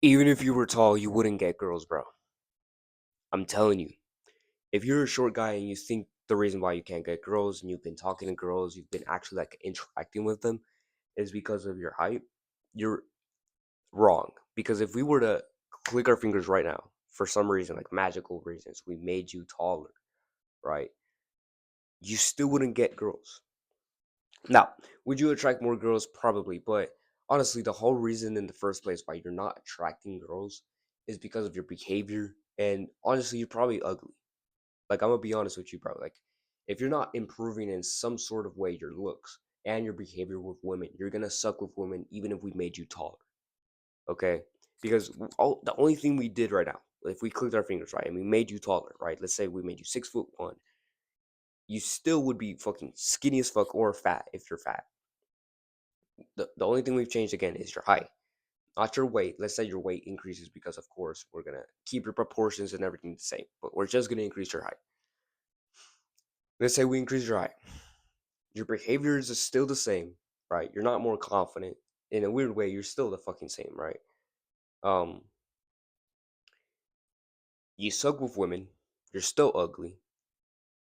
Even if you were tall, you wouldn't get girls, bro. I'm telling you. If you're a short guy and you think the reason why you can't get girls and you've been talking to girls, you've been actually like interacting with them is because of your height, you're wrong. Because if we were to click our fingers right now, for some reason, like magical reasons, we made you taller, right? You still wouldn't get girls. Now, would you attract more girls? Probably, but honestly, the whole reason in the first place why you're not attracting girls is because of your behavior. And honestly, you're probably ugly. Like, I'm gonna be honest with you, bro. Like, if you're not improving in some sort of way your looks and your behavior with women, you're gonna suck with women even if we made you taller. Okay? Because the only thing we did right now, if we clicked our fingers, right, and we made you taller, right? Let's say we made you 6'1", you still would be fucking skinny as fuck or fat if you're fat. The only thing we've changed again is your height, not your weight. Let's say your weight increases because, of course, we're gonna keep your proportions and everything the same, but we're just gonna increase your height. Let's say we increase your height. Your behavior is still the same, right? You're not more confident. In a weird way, you're still the fucking same, right? Um, you suck with women. You're still ugly.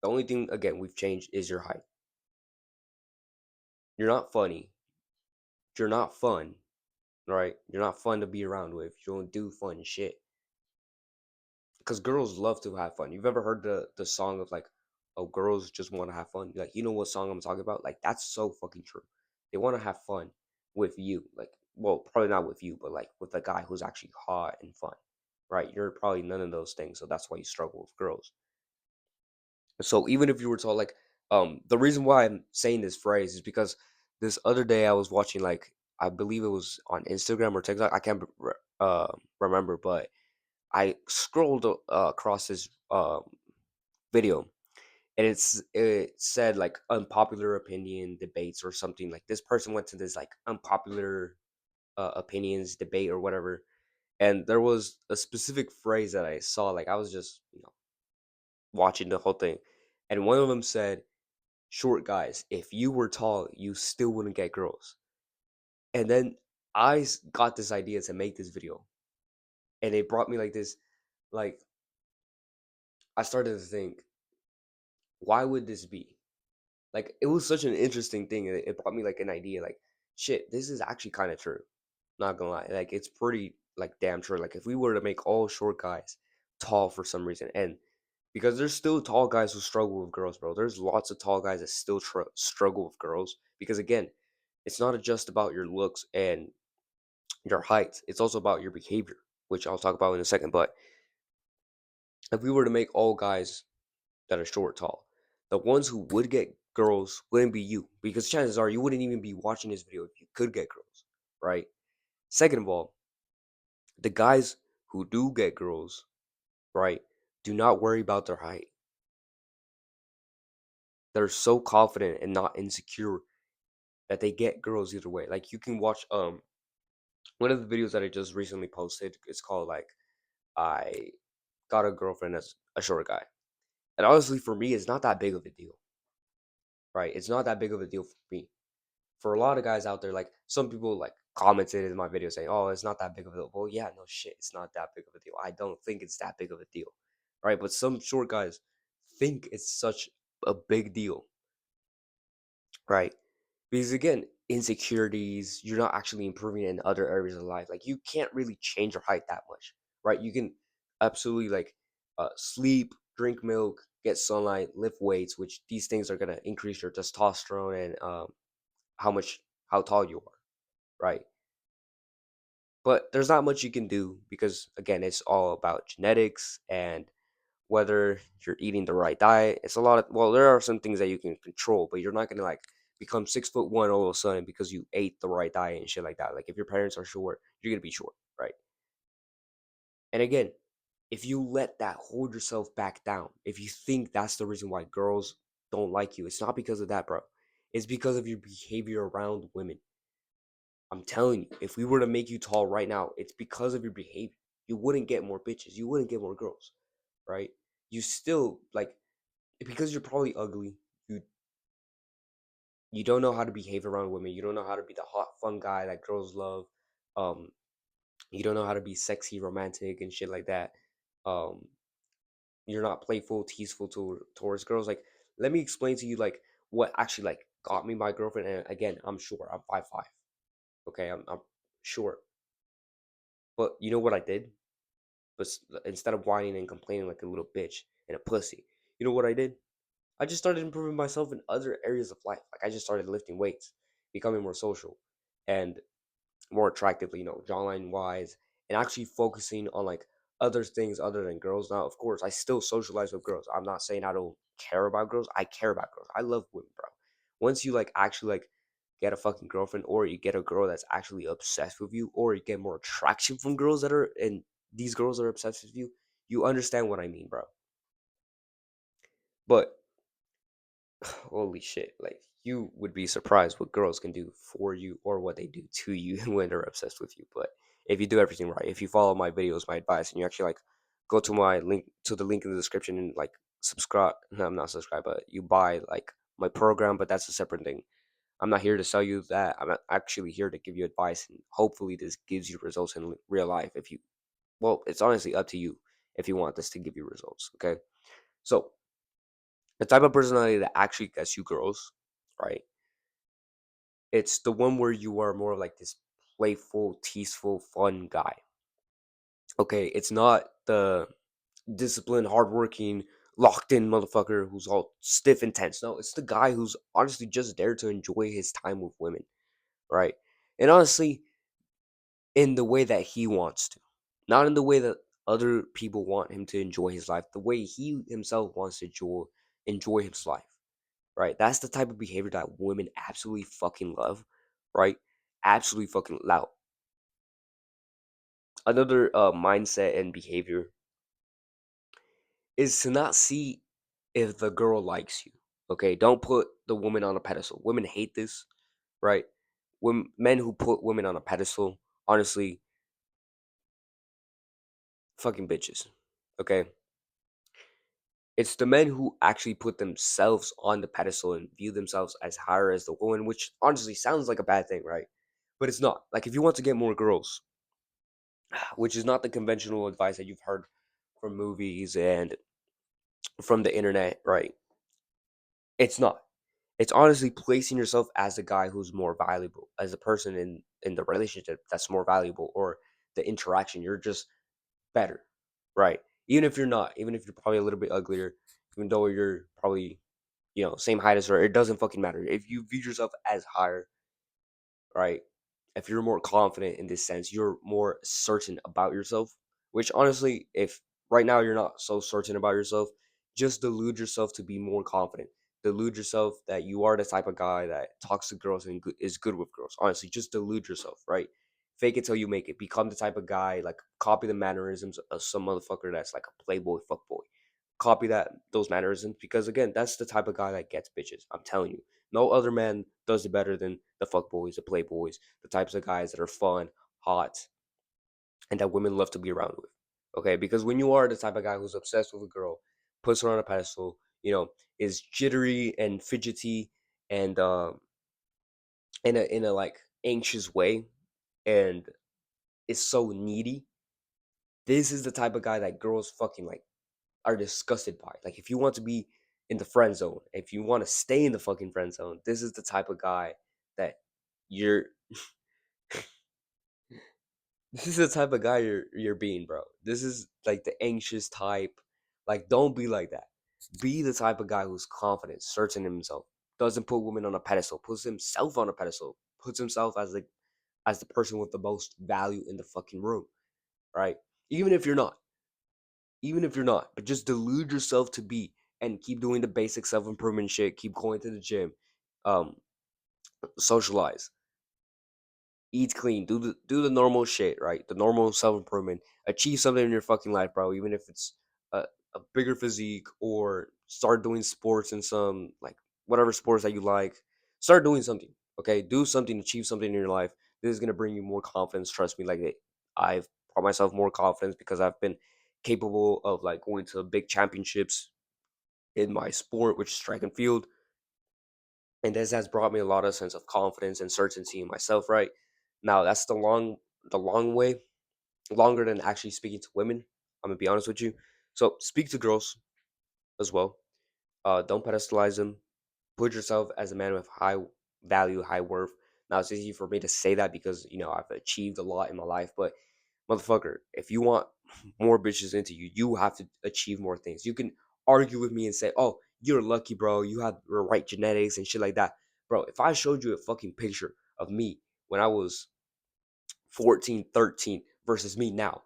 The only thing, again, we've changed is your height. You're not funny. You're not fun, right? You're not fun to be around with. You don't do fun shit. Because girls love to have fun. You've ever heard the song of like, oh, girls just want to have fun? Like, you know what song I'm talking about? Like, that's so fucking true. They want to have fun with you. Like, well, probably not with you, but like with a guy who's actually hot and fun, right? You're probably none of those things, so that's why you struggle with girls. So even if you were told like, the reason why I'm saying this phrase is because this other day I was watching like, I believe it was on Instagram or TikTok. I can't remember, but I scrolled across this video, and it said like unpopular opinion debates or something. Like this person went to this like unpopular opinions debate or whatever, and there was a specific phrase that I saw. Like I was just watching the whole thing, and one of them said, "Short guys, if you were tall, you still wouldn't get girls." And then got this idea to make this video, and it brought me like this, like I started to think, why would this be? Like, it was such an interesting thing, and it brought me, like, an idea, like, "Shit, this is actually kinda true." Not gonna lie, like, it's pretty, like, damn true, like, if we were to make all short guys tall for some reason, and because there's still tall guys who struggle with girls, bro. There's lots of tall guys that still struggle with girls because, again, it's not just about your looks and your height, it's also about your behavior, which I'll talk about in a second, but if we were to make all guys that are short tall, the ones who would get girls wouldn't be you because chances are you wouldn't even be watching this video if you could get girls, right? Second of all, the guys who do get girls, right, do not worry about their height. They're so confident and not insecure that they get girls either way. Like you can watch one of the videos that I just recently posted. It's called like I got a girlfriend as a short guy. And honestly, for me, it's not that big of a deal, right? It's not that big of a deal for me. For a lot of guys out there, like some people like commented in my video saying, "Oh, it's not that big of a deal." Well, yeah, no shit, it's not that big of a deal. I don't think it's that big of a deal, right? But some short guys think it's such a big deal, right? Because again, insecurities, you're not actually improving in other areas of life. Like you can't really change your height that much, right? You can absolutely like sleep, drink milk, get sunlight, lift weights, which these things are gonna increase your testosterone and how much how tall you are, right? But there's not much you can do because again, it's all about genetics and whether you're eating the right diet. It's a lot of well, there are some things that you can control, but you're not gonna like become 6'1" all of a sudden because you ate the right diet and shit like that. Like if your parents are short, you're gonna be short, right? And again, if you let that hold yourself back down, if you think that's the reason why girls don't like you, it's not because of that, bro. It's because of your behavior around women. I'm telling you, if we were to make you tall right now, it's because of your behavior. You wouldn't get more bitches. You wouldn't get more girls, right? You still like because you're probably ugly. You you don't know how to behave around women. You don't know how to be the hot, fun guy that girls love. Um, You don't know how to be sexy, romantic, and shit like that. Um, you're not playful, teaseful towards girls. Like, let me explain to you like what actually like got me my girlfriend. And again, I'm short. I'm 5'5". Okay, I'm short. But you know what I did? But instead of whining and complaining like a little bitch and a pussy, you know what I did? I just started improving myself in other areas of life. Like I just started lifting weights, becoming more social, and more attractively, jawline wise, and actually focusing on like other things other than girls. Now, of course, I still socialize with girls. I'm not saying I don't care about girls. I care about girls. I love women, bro. Once you like actually like get a fucking girlfriend, or you get a girl that's actually obsessed with you, or you get more attraction from girls that are and these girls are obsessed with you, you understand what I mean, bro. But holy shit, like you would be surprised what girls can do for you or what they do to you when they're obsessed with you. But if you do everything right, if you follow my videos, my advice, and you actually like go to my link to the link in the description and like subscribe, no, I'm not subscribe, but you buy like my program, but that's a separate thing. I'm not here to sell you that. I'm actually here to give you advice, and hopefully this gives you results in real life. If you, well, it's honestly up to you if you want this to give you results. Okay, so the type of personality that actually gets you girls, right? It's the one where you are more of like this playful, teaseful, fun guy. Okay, it's not the disciplined, hardworking, locked in motherfucker who's all stiff and tense. No, it's the guy who's honestly just there to enjoy his time with women, right? And honestly, in the way that he wants to, not in the way that other people want him to enjoy his life, the way he himself wants to enjoy his life, right? That's the type of behavior that women absolutely fucking love, right? Absolutely fucking loud. Another mindset and behavior is to not see if the girl likes you. Okay, don't put the woman on a pedestal. Women hate this, right? When men who put women on a pedestal, honestly, fucking bitches. Okay, it's the men who actually put themselves on the pedestal and view themselves as higher as the woman, which honestly sounds like a bad thing, right? But it's not. Like if you want to get more girls, which is not the conventional advice that you've heard from movies and from the internet, right? It's not. It's honestly placing yourself as the guy who's more valuable, as a person in the relationship that's more valuable, or the interaction. You're just better, right? Even if you're not, even if you're probably a little bit uglier, even though you're probably same height as her, it doesn't fucking matter. If you view yourself as higher, right? If you're more confident in this sense, you're more certain about yourself. Which honestly, if right now you're not so certain about yourself, just delude yourself to be more confident. Delude yourself that you are the type of guy that talks to girls and is good with girls. Honestly, just delude yourself, right? Fake it till you make it. Become the type of guy, like copy the mannerisms of some motherfucker that's like a playboy fuckboy. Copy those mannerisms, because again, that's the type of guy that gets bitches. I'm telling you. No other man does it better than the fuckboys, the playboys, the types of guys that are fun, hot, and that women love to be around with. Okay, because when you are the type of guy who's obsessed with a girl, puts her on a pedestal, is jittery and fidgety and in a like anxious way, and is so needy. This is the type of guy that girls fucking like are disgusted by. Like if you want to be in the friend zone, if you want to stay in the fucking friend zone, this is the type of guy that you're this is the type of guy you're being, bro. This is like the anxious type. Like don't be like that. Be the type of guy who's confident, certain in himself, doesn't put women on a pedestal, puts himself on a pedestal, puts himself as the person with the most value in the fucking room, right? Even if you're not, even if you're not, but just delude yourself to be, and keep doing the basic self improvement shit. Keep going to the gym, um, socialize, eat clean, do the normal shit, right? The normal self improvement. Achieve something in your fucking life, bro. Even if it's a bigger physique, or start doing sports in some like whatever sports that you like. Start doing something. Okay, do something, achieve something in your life. This is gonna bring you more confidence. Trust me. I've brought myself more confidence because I've been capable of like going to big championships in my sport, which is track and field, and this has brought me a lot of sense of confidence and certainty in myself. Right now, that's the long way. longer than actually speaking to women. I'm gonna be honest with you. So speak to girls as well. Don't pedestalize them. Put yourself as a man with high value, high worth. Now it's easy for me to say that because I've achieved a lot in my life, but motherfucker, if you want more bitches into you, you have to achieve more things. You can argue with me and say, "Oh, you're lucky, bro. You have the right genetics and shit like that." Bro, if I showed you a fucking picture of me when I was 14, 13 versus me now,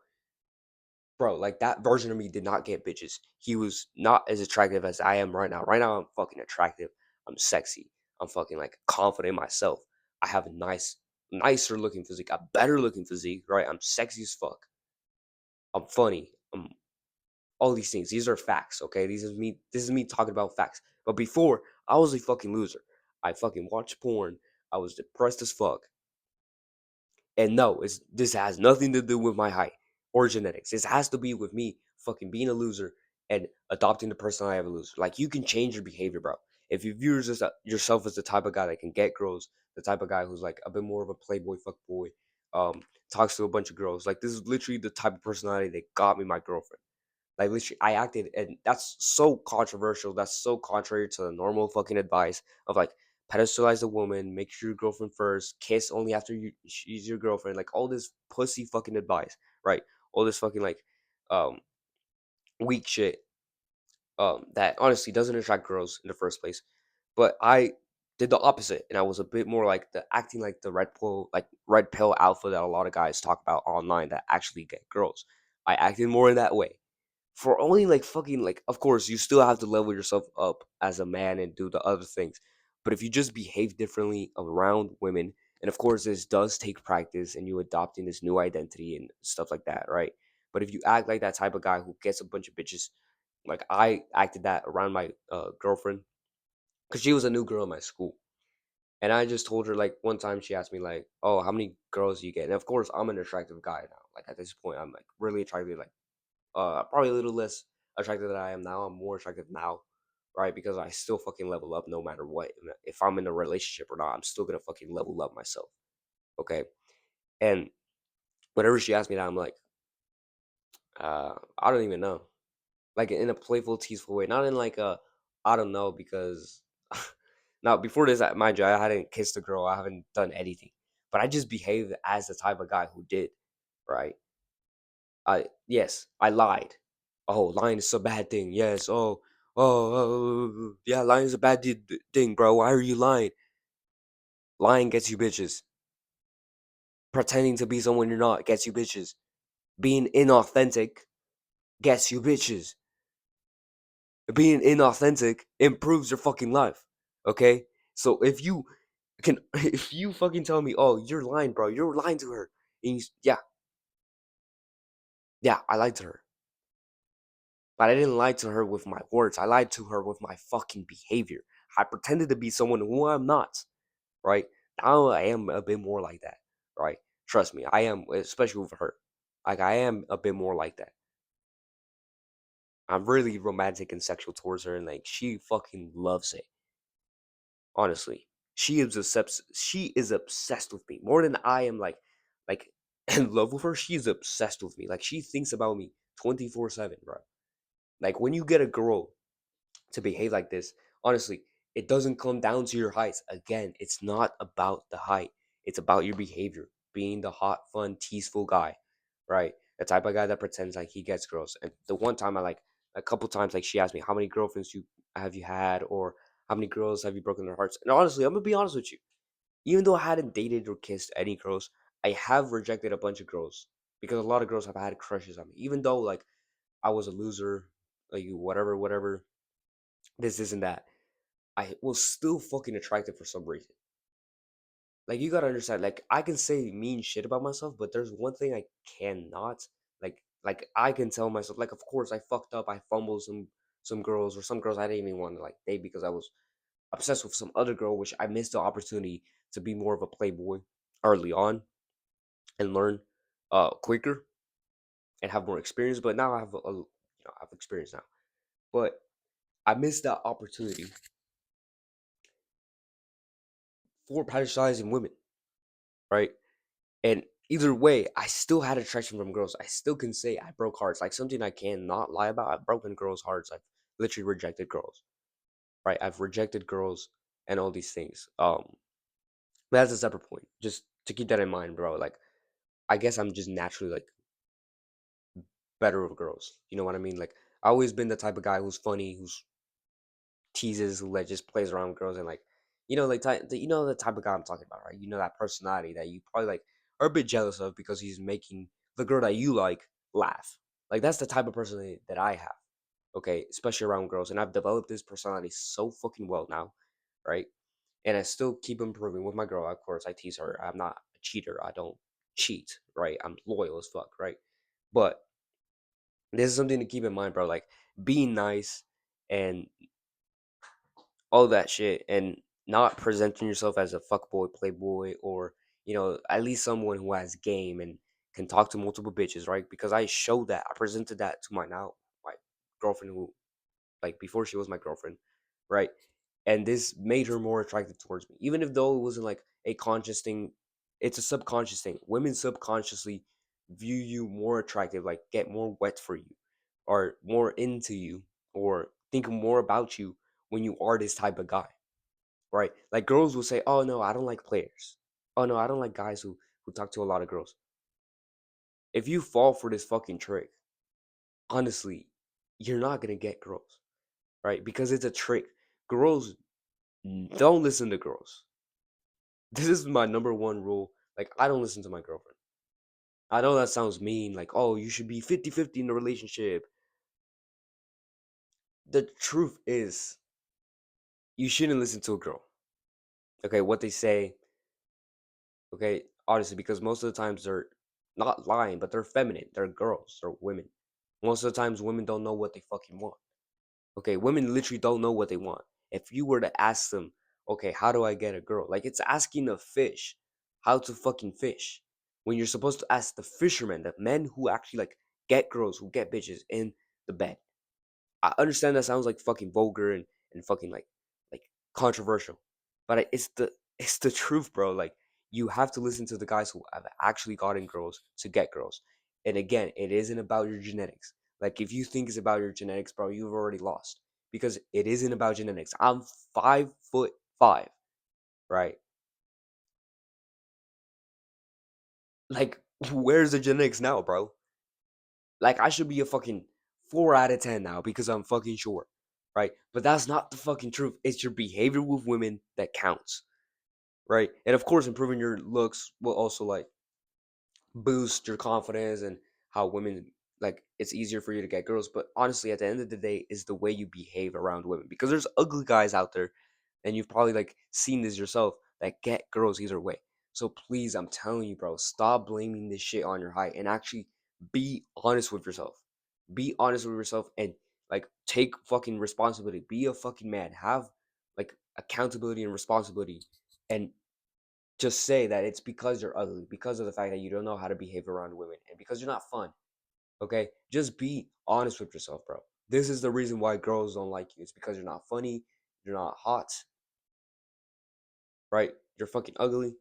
bro, like that version of me did not get bitches. He was not as attractive as I am right now. Right now, I'm fucking attractive. I'm sexy. I'm fucking like confident in myself. I have a nicer looking physique, a better looking physique, right? I'm sexy as fuck. I'm funny. I'm all these things. These are facts, okay? This is me talking about facts. But before, I was a fucking loser. I fucking watched porn. I was depressed as fuck. And no, this has nothing to do with my height or genetics. This has to be with me fucking being a loser and adopting the personality of a loser. Like you can change your behavior, bro. If you view yourself as the type of guy that can get girls, the type of guy who's like a bit more of a playboy fuck boy, talks to a bunch of girls. Like this is literally the type of personality that got me my girlfriend. Like literally, I acted, and that's so controversial. That's so contrary to the normal fucking advice of like pedestalize a woman, make sure your girlfriend first, kiss only after she's your girlfriend. Like all this pussy fucking advice, right? All this fucking like um weak shit that honestly doesn't attract girls in the first place. But I did the opposite, and I was a bit more like the acting like the red pill alpha that a lot of guys talk about online that actually get girls. I acted more in that way for only like fucking like of course you still have to level yourself up as a man and do the other things, but if you just behave differently around women, and of course this does take practice and you adopting this new identity and stuff like that, right? But if you act like that type of guy who gets a bunch of bitches, like I acted that around my girlfriend because she was a new girl in my school, and I just told her like one time she asked me like, oh, how many girls do you get? And of course I'm an attractive guy now, like at this point I'm like really attractive, like probably a little less attractive than I am now. I'm more attractive now, right? Because I still fucking level up no matter what. If I'm in a relationship or not, I'm still gonna fucking level up myself. Okay. And whenever she asked me that, I'm like, I don't even know. Like in a playful, teaseful way, not in like a, I don't know, because now before this, mind you, I hadn't kissed a girl, I haven't done anything, but I just behaved as the type of guy who did, right? Yes, I lied. Oh, lying is a bad thing. Yes. Yeah, lying is a bad thing, bro. Why are you lying? Lying gets you bitches. Pretending to be someone you're not gets you bitches. Being inauthentic gets you bitches. Being inauthentic improves your fucking life. Okay? So if you can if you fucking tell me, "Oh, you're lying, bro. You're lying to her." And yeah, yeah, I lied to her. But I didn't lie to her with my words. I lied to her with my fucking behavior. I pretended to be someone who I'm not, right? Now I am a bit more like that, right? Trust me, I am, especially with her. Like I am a bit more like that. I'm really romantic and sexual towards her, and like she fucking loves it. Honestly, she is obsessed with me more than I am. Like in love with her. She's obsessed with me. Like she thinks about me 24/7, bro. Like when you get a girl to behave like this, honestly, it doesn't come down to your heights. Again, it's not about the height. It's about your behavior, being the hot, fun, teaseful guy, right? The type of guy that pretends like he gets girls. And the one time a couple times, like she asked me, how many girlfriends have you had, or how many girls have you broken their hearts? And honestly, I'm gonna be honest with you. Even though I hadn't dated or kissed any girls, I have rejected a bunch of girls because a lot of girls have had crushes on me. Even though like I was a loser, like whatever, whatever, this isn't that. I was still fucking attractive for some reason. Like you gotta understand, like I can say mean shit about myself, but there's one thing I cannot. Like I can tell myself, like of course I fucked up, I fumbled some girls or some girls I didn't even want to like date because I was obsessed with some other girl, which I missed the opportunity to be more of a playboy early on and learn quicker and have more experience. But now I have I have experience now. But I missed that opportunity for pedestalizing women, right? And Either way, I still had attraction from girls. I still can say I broke hearts. Like something I cannot lie about. I've broken girls' hearts. I've literally rejected girls. Right? I've rejected girls and all these things. But that's a separate point. Just to keep that in mind, bro. Like I guess I'm just naturally like better with girls. You know what I mean? Like I always been the type of guy who's funny, who's teases, who like just plays around with girls and like like you know the type of guy I'm talking about, right? You know that personality that you probably like are a bit jealous of because he's making the girl that you like laugh. Like that's the type of personality that I have. Okay, especially around girls, and I've developed this personality so fucking well now, right? And I still keep improving with my girl. Of course, I tease her. I'm not a cheater. I don't cheat, right? I'm loyal as fuck, right? But this is something to keep in mind, bro. Like being nice and all that shit and not presenting yourself as a fuckboy, playboy, or at least someone who has game and can talk to multiple bitches, right? Because I showed that, I presented that to my girlfriend who like before she was my girlfriend, right? And this made her more attracted towards me, even if though it wasn't like a conscious thing. It's a subconscious thing. Women subconsciously view you more attractive, like get more wet for you, or more into you, or think more about you when you are this type of guy, right? Like girls will say, "Oh no, I don't like players. Oh no, I don't like guys who talk to a lot of girls." If you fall for this fucking trick, honestly, you're not gonna get girls, right? Because it's a trick. Girls don't listen to girls. This is my number one rule. Like I don't listen to my girlfriend. I know that sounds mean, like, oh, you should be 50-50 in a relationship. The truth is, you shouldn't listen to a girl. Okay, what they say, okay, honestly, because most of the times they're not lying, but they're feminine. They're girls, they're women. Most of the times women don't know what they fucking want. Okay, women literally don't know what they want. If you were to ask them, okay, how do I get a girl? Like it's asking a fish how to fucking fish. When you're supposed to ask the fishermen, the men who actually like get girls, who get bitches in the bed. I understand that sounds like fucking vulgar and fucking like controversial, but it's the it's the truth, bro. Like you have to listen to the guys who have actually gotten girls to get girls. And again, it isn't about your genetics. Like if you think it's about your genetics, bro, you've already lost because it isn't about genetics. I'm 5'5", right? Like where's the genetics now, bro? Like I should be a fucking 4 out of 10 now because I'm fucking short, right? But that's not the fucking truth. It's your behavior with women that counts, right? And of course, improving your looks will also like boost your confidence and how women like it's easier for you to get girls. But honestly, at the end of the day, is the way you behave around women because there's ugly guys out there, and you've probably like seen this yourself that get girls either way. So please, I'm telling you, bro, stop blaming this shit on your height and actually be honest with yourself. Be honest with yourself and like take fucking responsibility. Be a fucking man. Have like accountability and responsibility and just say that it's because you're ugly, because of the fact that you don't know how to behave around women, and because you're not fun. Okay? Just be honest with yourself, bro. This is the reason why girls don't like you. It's because you're not funny, you're not hot, right? You're fucking ugly,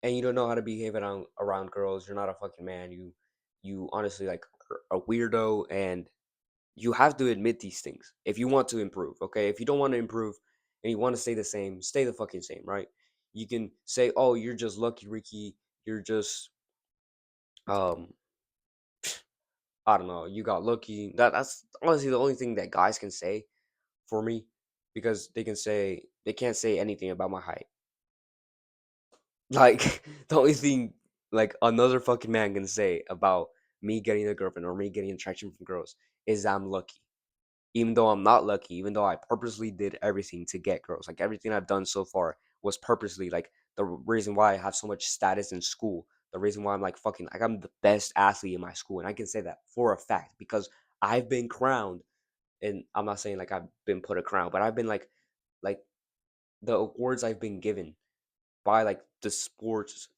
and you don't know how to behave around girls. You're not a fucking man. You honestly like are a weirdo, and you have to admit these things if you want to improve. Okay? If you don't want to improve and you want to stay the same, stay the fucking same, right? You can say, "Oh, you're just lucky, Ricky. You're just um I don't know, you got lucky." That's honestly the only thing that guys can say for me because they can't say anything about my height. Like the only thing like another fucking man can say about me getting a girlfriend or me getting attraction from girls is I'm lucky. Even though I'm not lucky, even though I purposely did everything to get girls. Like everything I've done so far was purposely like the reason why I have so much status in school. The reason why I'm like fucking like I'm the best athlete in my school. And I can say that for a fact because I've been crowned, and I'm not saying like I've been put a crown, but I've been like the awards I've been given by like the sports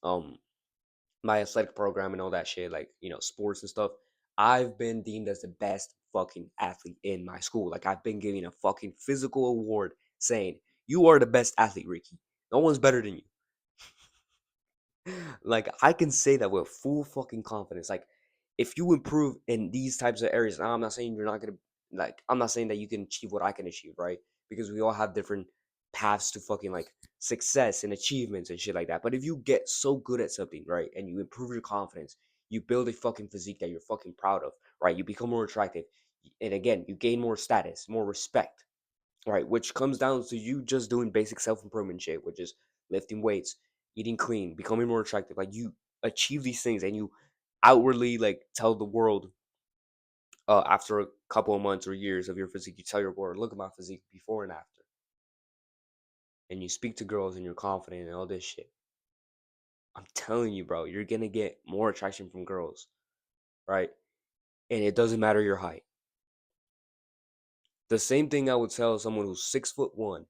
my athletic program and all that shit, like, sports and stuff, I've been deemed as the best fucking athlete in my school. Like, I've been given a fucking physical award saying, you are the best athlete, Ricky. No one's better than you. Like I can say that with full fucking confidence. Like if you improve in these types of areas, now I'm not saying you're not gonna like I'm not saying that you can achieve what I can achieve, right? Because we all have different paths to fucking like success and achievements and shit like that. But if you get so good at something, right, and you improve your confidence, you build a fucking physique that you're fucking proud of, right? You become more attractive. And again, you gain more status, more respect, right? Which comes down to you just doing basic self improvement shit, which is lifting weights, eating clean, becoming more attractive. Like you achieve these things and you outwardly like tell the world after a couple of months or years of your physique, you tell your world, look at my physique before and after. And you speak to girls and you're confident and all this shit. I'm telling you, bro, you're gonna get more attraction from girls, right? And it doesn't matter your height. The same thing I would tell someone who's 6'1",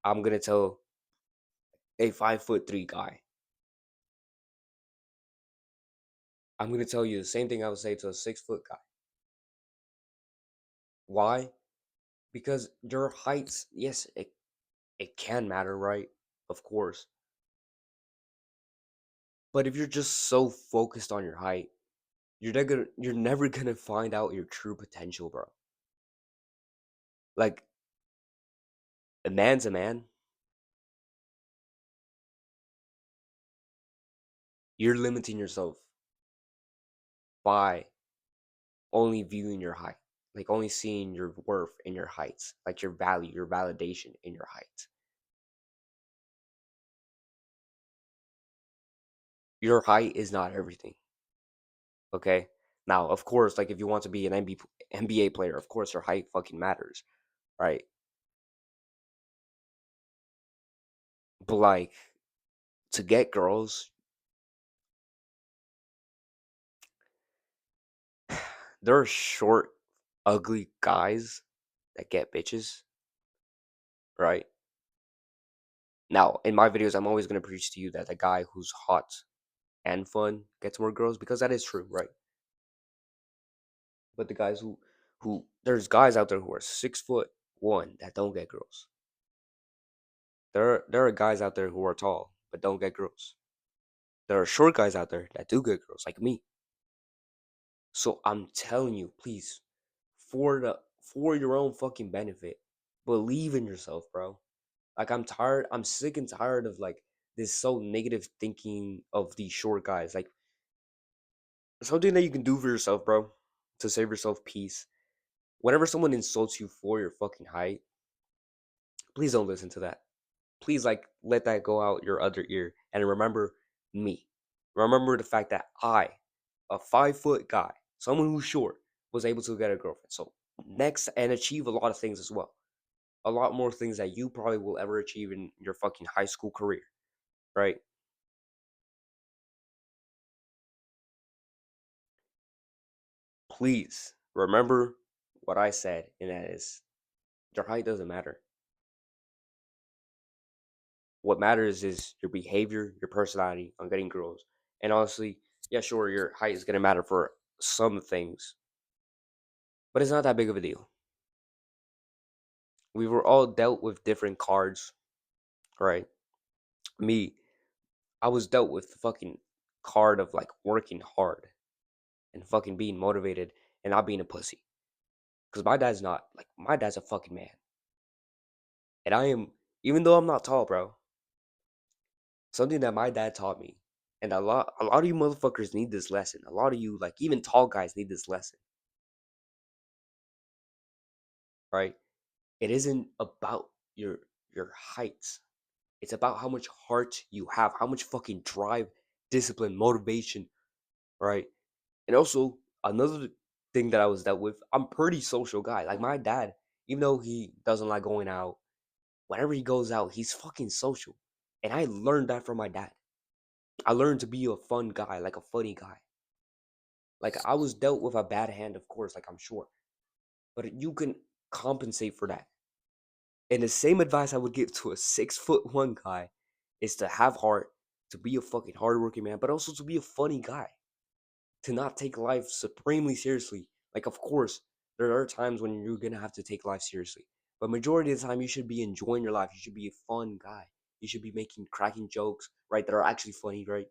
I'm gonna tell a 5'3" guy. I'm gonna tell you the same thing I would say to a 6 foot guy. Why? Because your heights, yes, it can matter, right? Of course. But if you're just so focused on your height, you're never gonna find out your true potential, bro. Like a man's a man. You're limiting yourself by only viewing your height. Like only seeing your worth in your heights, like your value, your validation in your height. Your height is not everything. Okay. Now, of course, like if you want to be an NBA player, of course, your height fucking matters, right? But like to get girls, there are short, ugly guys that get bitches, right? Now, in my videos, I'm always gonna preach to you that the guy who's hot and fun gets more girls because that is true, right? But the guys who there's guys out there who are 6'1" that don't get girls. There are guys out there who are tall but don't get girls. There are short guys out there that do get girls, like me. So I'm telling you, please, for your own fucking benefit, believe in yourself, bro. Like I'm tired, I'm sick and tired of like this so negative thinking of these short guys. Like something that you can do for yourself, bro, to save yourself peace. Whenever someone insults you for your fucking height, please don't listen to that. Please like let that go out your other ear and remember me. Remember the fact that I, a 5 foot guy, someone who's short, was able to get a girlfriend. So next and achieve a lot of things as well. A lot more things that you probably will ever achieve in your fucking high school career, right? Please remember what I said, and that is your height doesn't matter. What matters is your behavior, your personality on getting girls. And honestly, yeah, sure, your height is gonna matter for some things, but it's not that big of a deal. We were all dealt with different cards, right? Me, I was dealt with the fucking card of like working hard and fucking being motivated and not being a pussy. Because my dad's not like my dad's a fucking man. And I am, even though I'm not tall, bro, something that my dad taught me. And a lot of you motherfuckers need this lesson. A lot of you, like even tall guys need this lesson, right? It isn't about your heights. It's about how much heart you have, how much fucking drive, discipline, motivation, right? And also another thing that I was dealt with, I'm pretty social guy. Like my dad, even though he doesn't like going out, whenever he goes out, he's fucking social. And I learned that from my dad. I learned to be a fun guy, like a funny guy. Like I was dealt with a bad hand, of course, like I'm sure. But you can compensate for that. And the same advice I would give to a 6'1" guy is to have heart, to be a fucking hardworking man, but also to be a funny guy, to not take life supremely seriously. Like, of course, there are times when you're gonna have to take life seriously, but majority of the time, you should be enjoying your life. You should be a fun guy. You should be making cracking jokes, right? That are actually funny, right?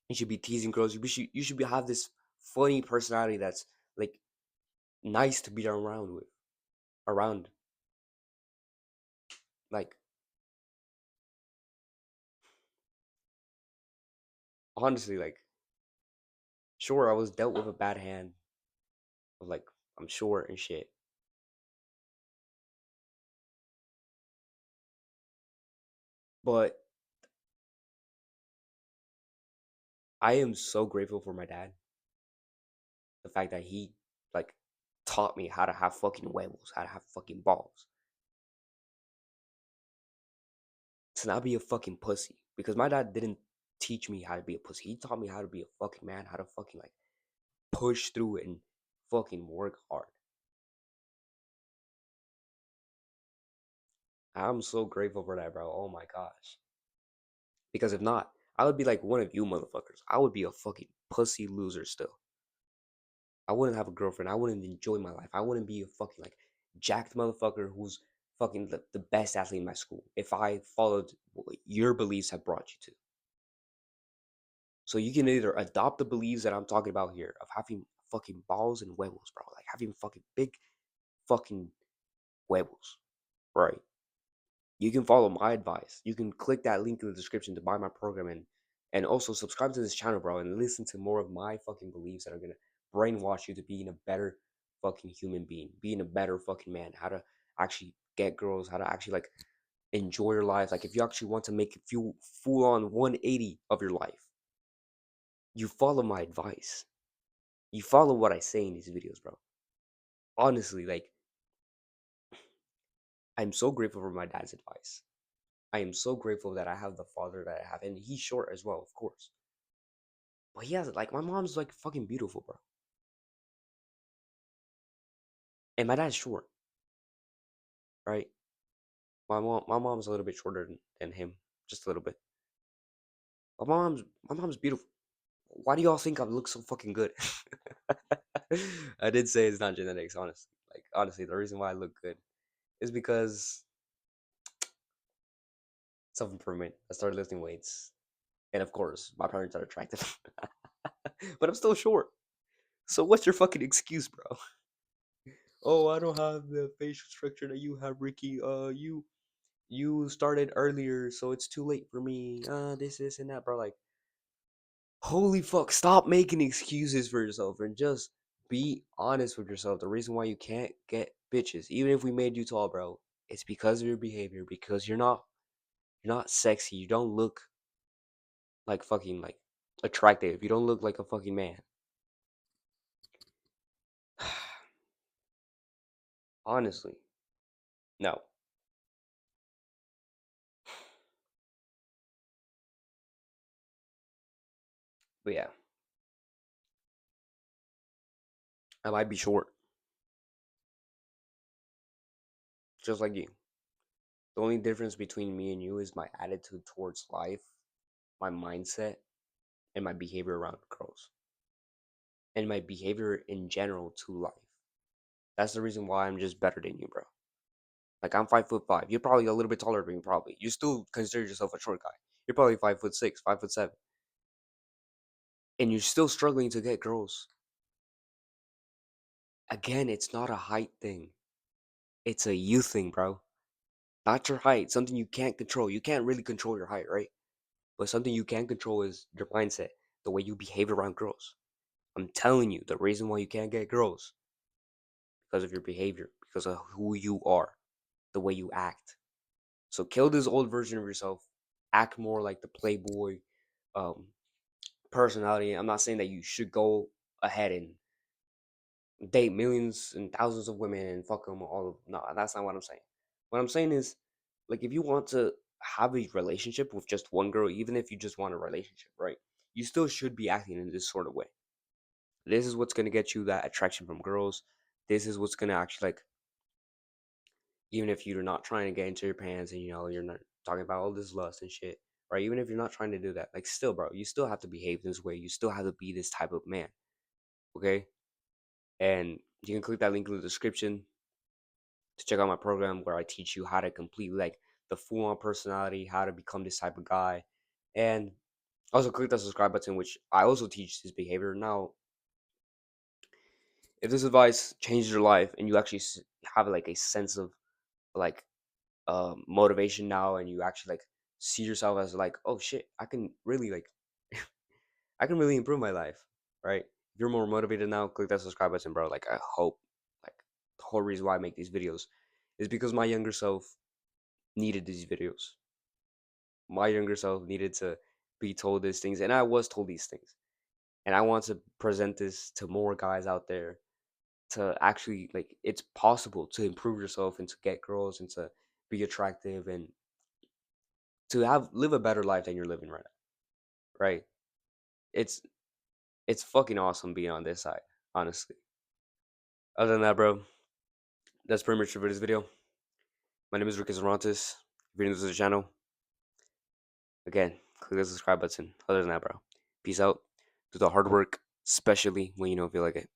You should be teasing girls. You should have this funny personality that's like nice to be around with. Around like honestly, like sure, I was dealt with a bad hand of like I'm short and shit, but I am so grateful for my dad. The fact that he like taught me how to have fucking huevos, how to have fucking balls, to not be a fucking pussy. Because my dad didn't teach me how to be a pussy. He taught me how to be a fucking man, how to fucking like push through it and fucking work hard. I'm so grateful for that, bro. Oh my gosh. Because if not, I would be like one of you motherfuckers. I would be a fucking pussy loser still. I wouldn't have a girlfriend. I wouldn't enjoy my life. I wouldn't be a fucking like jacked motherfucker who's fucking the best athlete in my school if I followed what your beliefs have brought you to. So you can either adopt the beliefs that I'm talking about here of having fucking balls and huevos, bro. Like having fucking big fucking huevos, right? You can follow my advice. You can click that link in the description to buy my program and also subscribe to this channel, bro, and listen to more of my fucking beliefs that are gonna brainwash you to being a better fucking human being, being a better fucking man, how to actually get girls, how to actually like enjoy your life. Like if you actually want to make a few full on 180 of your life, you follow my advice. You follow what I say in these videos, bro. Honestly, like I'm so grateful for my dad's advice. I am so grateful that I have the father that I have, and he's short as well, of course. But he has like my mom's like fucking beautiful, bro, and my dad's short, right? My mom's a little bit shorter than him, just a little bit. But my mom's beautiful. Why do y'all think I look so fucking good? I did say it's not genetics, honestly. Like honestly, the reason why I look good is because self improvement. I started lifting weights, and of course, my parents are attractive, but I'm still short. So what's your fucking excuse, bro? Oh, I don't have the facial structure that you have, Ricky. You started earlier, so it's too late for me. This, and that, bro. Like, holy fuck, stop making excuses for yourself and just be honest with yourself. The reason why you can't get bitches, even if we made you tall, bro, it's because of your behavior. Because you're not sexy. You don't look like fucking like attractive. You don't look like a fucking man. Honestly, no. But yeah, I might be short, just like you. The only difference between me and you is my attitude towards life, my mindset, and my behavior around girls, and my behavior in general to life. That's the reason why I'm just better than you, bro. Like I'm 5'5". You're probably a little bit taller than me, probably. You still consider yourself a short guy. You're probably 5'6", 5'7", and you're still struggling to get girls. Again, it's not a height thing. It's a you thing, bro. Not your height. Something you can't control. You can't really control your height, right? But something you can control is your mindset, the way you behave around girls. I'm telling you, the reason why you can't get girls because of your behavior, because of who you are, the way you act. So kill this old version of yourself. Act more like the playboy um, personality. I'm not saying that you should go ahead and date millions and thousands of women and fuck them all. No, that's not what I'm saying. What I'm saying is, like, if you want to have a relationship with just one girl, even if you just want a relationship, right? You still should be acting in this sort of way. This is what's gonna get you that attraction from girls. This is what's gonna actually like, even if you're not trying to get into your pants and you're not talking about all this lust and shit, right? Even if you're not trying to do that, like still, bro, you still have to behave this way. You still have to be this type of man, okay? And you can click that link in the description to check out my program where I teach you how to complete like the full on personality, how to become this type of guy, and Also, click that subscribe button, which I also teach this behavior. Now, if this advice changes your life and you actually have like a sense of like motivation now, and you actually like see yourself as like, oh shit, I can really like I can really improve my life, right? If you're more motivated now, click that subscribe button, bro. Like, I hope, like, the whole reason why I make these videos is because my younger self needed these videos. My younger self needed to be told these things, and I was told these things. And I want to present this to more guys out there to actually, like, it's possible to improve yourself and to get girls and to be attractive and to have live a better life than you're living right now, right? It's it's fucking awesome being on this side, honestly. Other than that, bro, that's pretty much it for this video. My name is Ricky Zarantes. If you're new to the channel, again, click the subscribe button. Other than that, bro, peace out. Do the hard work, especially when you don't feel like it.